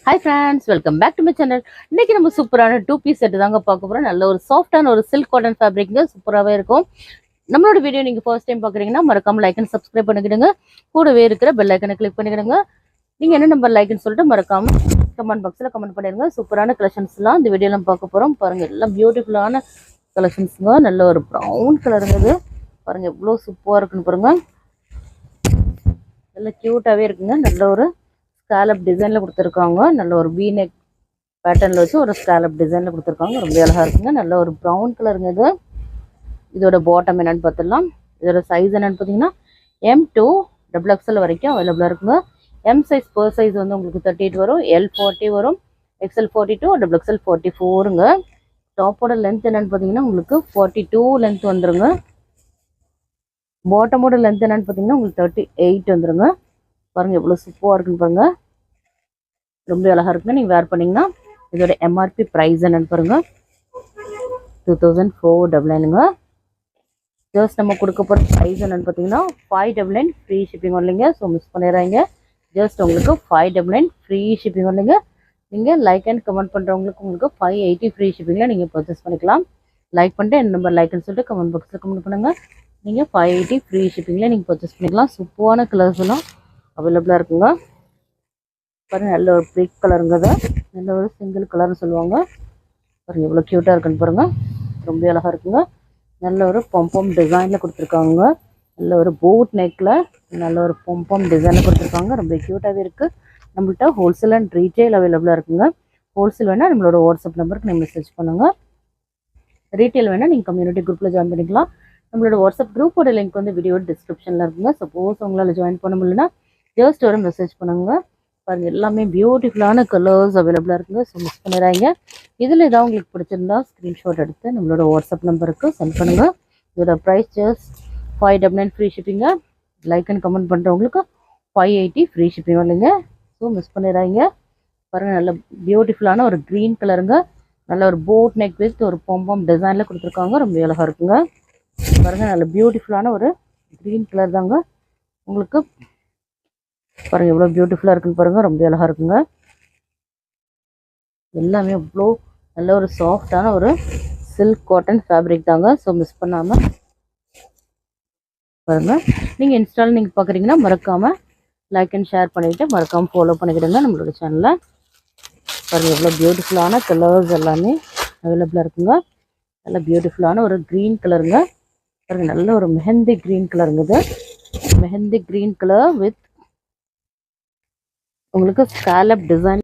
Hi friends, welcome back to my channel. இன்னைக்கு நம்ம சூப்பரான 2 piece செட் தாங்க பார்க்க போறோம். நல்ல ஒரு சாஃப்டான ஒரு சில்க் காட்டன் ஃபேப்ரிக்ங்க சூப்பராகவே இருக்கும். நம்மளோட வீடியோ நீங்க ஃபர்ஸ்ட் டைம் பார்க்குறீங்கன்னா மறக்காம லைக் அண்ட் சப்ஸ்கிரைப் பண்ணிக்கிடுங்க. கூடவே இருக்கிற பெல் ஐக்கனை கிளிக் பண்ணிக்கிடுங்க. நீங்க என்ன நம்பர் லைக்னு சொல்லிட்டு மறக்காம கமெண்ட் பாக்ஸ்ல கமெண்ட் பண்ணிடுங்க. சூப்பரான கலெக்ஷன்ஸ்லாம் இந்த வீடியோல பார்க்க போறோம். பாருங்க எல்லாம் பியூட்டிஃபுல்லான கலெக்ஷன்ஸ்ங்க. நல்ல ஒரு ப்ரௌன் கலருங்க இது. பாருங்க எவ்வளோ சூப்பராக இருக்குன்னு பாருங்க. நல்ல கியூட்டாகவே இருக்குங்க. நல்ல ஒரு ஸ்காலப் டிசைனில் கொடுத்துருக்காங்க. நல்ல ஒரு வி நெக் பேட்டர்னில் வச்சு ஒரு ஸ்காலப் டிசைனில் கொடுத்துருக்காங்க. ரொம்ப அழகாக இருக்குங்க. நல்ல ஒரு ப்ரௌன் கலருங்க இது. இதோட பாட்டம் என்னென்னு பார்த்துடலாம். இதோட சைஸ் என்னென்னு பார்த்தீங்கன்னா M2 XXL வரைக்கும் அவைலபிளாக இருக்குங்க. எம் சைஸ் பர் சைஸ் வந்து உங்களுக்கு 38 வரும், L40 வரும், XL42, XXL 44ங்க. டாப்போட லென்த் என்னென்னு பார்த்தீங்கன்னா உங்களுக்கு 42 லென்த் வந்துருங்க. பாட்டமோட லென்த் என்னென்னு பார்த்தீங்கன்னா உங்களுக்கு 38 வந்துருங்க. பாருங்கள் எவ்வளோ சூப்பராக இருக்குன்னு பாருங்கள். ரொம்ப அழகாக இருக்குங்க. நீங்கள் வேர் பண்ணிங்கன்னா இதோட எம்ஆர்பி ப்ரைஸ் என்னென்னு பாருங்கள். 2499ங்க. ஜஸ்ட் நம்ம கொடுக்க போகிற ப்ரைஸ் என்னென்னு பார்த்தீங்கன்னா 599 ஃப்ரீ ஷிப்பிங் வரலைங்க. ஸோ மிஸ் பண்ணிடுறாங்க. ஜஸ்ட் உங்களுக்கு 599 ஃப்ரீ ஷிப்பிங் வரலைங்க. நீங்கள் லைக் அண்ட் கமெண்ட் பண்ணுறவங்களுக்கு உங்களுக்கு 580 ஃப்ரீ ஷிப்பிங்கில் நீங்கள் பர்ச்சேஸ் பண்ணிக்கலாம். லைக் பண்ணிட்டு என் நம்பர் லைக்னு சொல்லிட்டு கமெண்ட் பாக்ஸில் கமெண்ட் பண்ணுங்கள். நீங்கள் 580 ஃப்ரீ ஷிப்பிங்கில் நீங்கள் பர்ச்சேஸ் பண்ணிக்கலாம். சூப்பரான கலர்ஸ் எல்லாம் அவைலபிளாக இருக்குங்க. பாருங்க நல்ல ஒரு பிரிக் கலருங்க. அது நல்ல ஒரு சிங்கிள் கலர்னு சொல்லுவாங்க. பாருங்க எவ்வளோ க்யூட்டாக இருக்குன்னு பாருங்கள். ரொம்ப அழகாக இருக்குங்க. நல்ல ஒரு பொம்பம் டிசைனில் கொடுத்துருக்காங்க. நல்ல ஒரு போட் நெக்கில் நல்ல ஒரு பொம்பம் டிசைனில் கொடுத்துருக்காங்க. ரொம்ப க்யூட்டாகவே இருக்குது. நம்மள்கிட்ட ஹோல்சேல் அண்ட் ரீட்டெயில் அவைலபிளாக இருக்குங்க. ஹோல்சேல் வேணால் நம்மளோட வாட்ஸ்அப் நம்பருக்கு நீங்கள் மெசேஜ் பண்ணுங்கள். ரீட்டெயில் வேணால் நீங்கள் கம்யூனிட்டி குரூப்பில் ஜாயின் பண்ணிக்கலாம். நம்மளோட வாட்ஸ்அப் குரூப்போட லிங்க் வந்து வீடியோ டிஸ்கிரிப்ஷனில் இருக்குங்க. சப்போஸ் உங்களால் ஜாயின் பண்ண முடியலன்னா ஜஸ்ட் ஒரு மெசேஜ் பண்ணுங்க. பாருங்க எல்லாமே பியூட்டிஃபுல்லான கலர்ஸ் அவைலபிளாக இருக்குங்க. ஸோ மிஸ் பண்ணிடுறாங்க. இதில் ஏதாவது உங்களுக்கு பிடிச்சிருந்தா ஸ்க்ரீன்ஷாட் எடுத்து நம்மளோட வாட்ஸ்அப் நம்பருக்கு சென்ட் பண்ணுங்கள். இதோட ப்ரைஸ் ஜஸ்ட் 599 ஃப்ரீ ஷிப்பிங்க. லைக் அண்ட் கமெண்ட் பண்ணுறவங்களுக்கு 580 ஃப்ரீ ஷிப்பிங் வரலைங்க. ஸோ மிஸ் பண்ணிடுறாங்க. பாருங்கள் நல்ல பியூட்டிஃபுல்லான ஒரு க்ரீன் கலருங்க. நல்ல ஒரு போட் நெக் வித் ஒரு பொம்பம் டிசைனில் கொடுத்துருக்காங்க. ரொம்ப அழகாக இருக்குங்க. பாருங்கள் நல்ல பியூட்டிஃபுல்லான ஒரு க்ரீன் கலர் தாங்க. உங்களுக்கு பாருங்கள் எவ்வளோ பியூட்டிஃபுல்லாக இருக்குன்னு பாருங்கள். ரொம்ப அழகாக இருக்குங்க. எல்லாமே இவ்வளோ நல்ல ஒரு சாஃப்டான ஒரு சில்க் காட்டன் ஃபேப்ரிக் தாங்க. ஸோ மிஸ் பண்ணாமல் பாருங்கள். நீங்கள் இன்ஸ்டால் நீங்கள் பார்க்குறீங்கன்னா மறக்காமல் லைக் அண்ட் ஷேர் பண்ணிவிட்டு மறக்காமல் ஃபாலோ பண்ணிக்கிடுங்க நம்மளோட சேனலில். பாருங்கள் எவ்வளோ பியூட்டிஃபுல்லான கலர்ஸ் எல்லாமே அவைலபிளாக இருக்குங்க. நல்ல பியூட்டிஃபுல்லான ஒரு க்ரீன் கலருங்க. பாருங்கள் நல்ல ஒரு மெஹந்தி க்ரீன் கலருங்க. இது மெஹந்தி க்ரீன் கலர் வித் உங்களுக்கு ஸ்காலப் டிசைன்